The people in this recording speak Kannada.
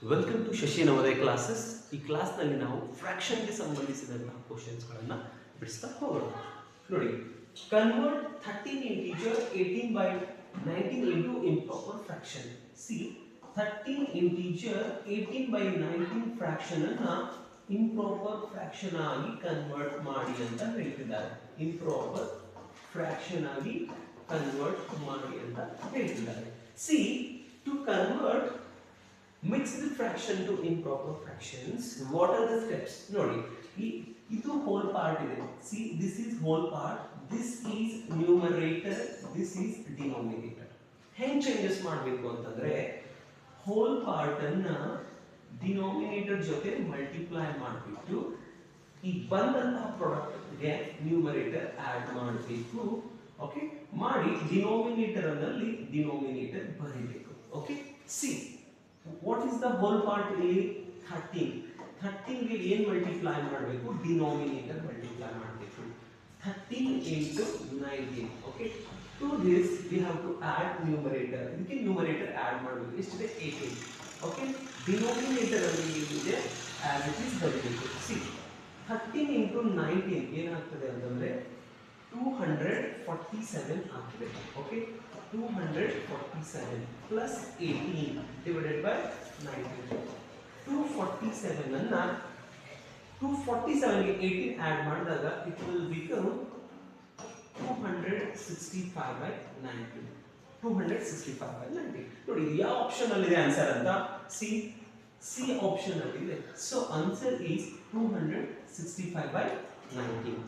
Welcome to Shashi Navodaya classes. ಈ ಕ್ಲಾಸ್ನಲ್ಲಿ ನಾವು ಫ್ರಾಕ್ಷನ್ಗೆ ಸಂಬಂಧಿಸಿದಂತಹ ಕ್ವಶನ್ಸ್ಗಳನ್ನು ಬಿಡಿಸ್ತಾ ಹೋಗೋಣ. ನೋಡಿ, convert 13 integer 18 by 19 into improper fraction. See, 13 integer 18 by 19 fraction ಅನ್ನ ಇಂಪ್ರಾಪರ್ ಫ್ರಾಕ್ಷನ್ ಆಗಿ ಕನ್ವರ್ಟ್ ಮಾಡಿ ಅಂತ ಹೇಳ್ತಿದ್ದಾರೆ. ಇಂಪ್ರಾಪರ್ ಫ್ರಾಕ್ಷನ್ ಆಗಿ ಕನ್ವರ್ಟ್ ಮಾಡಿ ಅಂತ ಹೇಳ್ತಿದ್ದಾರೆ. See, to convert mixed fraction to improper fractions, what are the steps? Nodi, ಇದು whole part ಇದೆ. See, this is whole part, this is numerator, this is denominator. ಹೆಂಗ್ ಚೇಂಜಸ್ ಮಾಡಬೇಕು ಅಂತಂದ್ರೆ whole part ಅನ್ನ denominator ಜೊತೆ ಮಲ್ಟಿಪ್ಲೈ ಮಾಡಿಬಿಟ್ಟು ಈ ಬಂದಂತಹ ಪ್ರಾಡಕ್ಟ್ ಗೆ ನ್ಯೂಮರೇಟರ್ ಆಡ್ ಮಾಡಬೇಕು. ಓಕೆ, ಮಾಡಿ ಡಿನೋಮಿನೇಟರ್ ಅಲ್ಲಿ ಡಿನೋಮಿನೇಟರ್ ಬರೀಬೇಕು. Okay, C what is the whole part ಇಲ್ಲಿ 13 ಗೆ ಏನು ಮಲ್ಟಿಪ್ಲೈ ಮಾಡಬೇಕು? ಡಿನೋಮಿನೇಟರ್ ಮಲ್ಟಿಪ್ಲೈ ಮಾಡಬೇಕು. 13 into 19. Okay, to this we have to add numerator. ಇದಕ್ಕೆ ನ್ಯೂಮರೇಟರ್ ಆಡ್ ಮಾಡಬೇಕು. ಎಷ್ಟಿದೆ? 18. ಓಕೆ, ಡಿನೋಮಿನೇಟರ್ ಅಲ್ಲಿ ಏನಿದೆ as it is ಬರೀಬೇಕು. ಸಿ 13 into 19 ಏನಾಗ್ತದೆ ಅಂತಂದ್ರೆ 247 ಆಗ್ತದೆ. Okay, 247 plus 18 divided by 19. 247 ಅನ್ನ 247 ಗೆ 18 ಆಡ್ ಮಾಡಿದಾಗ it will become 265 by 19. 265 by 19. ನೋಡಿ, ಇದು ಯಾವ ಆಪ್ಷನ್ ಅಲ್ಲಿ ಇದೆ ಆನ್ಸರ್ ಅಂತ? ಸಿ ಆಪ್ಷನ್ ಅಲ್ಲಿ ಇದೆ. So answer is 265 by 19.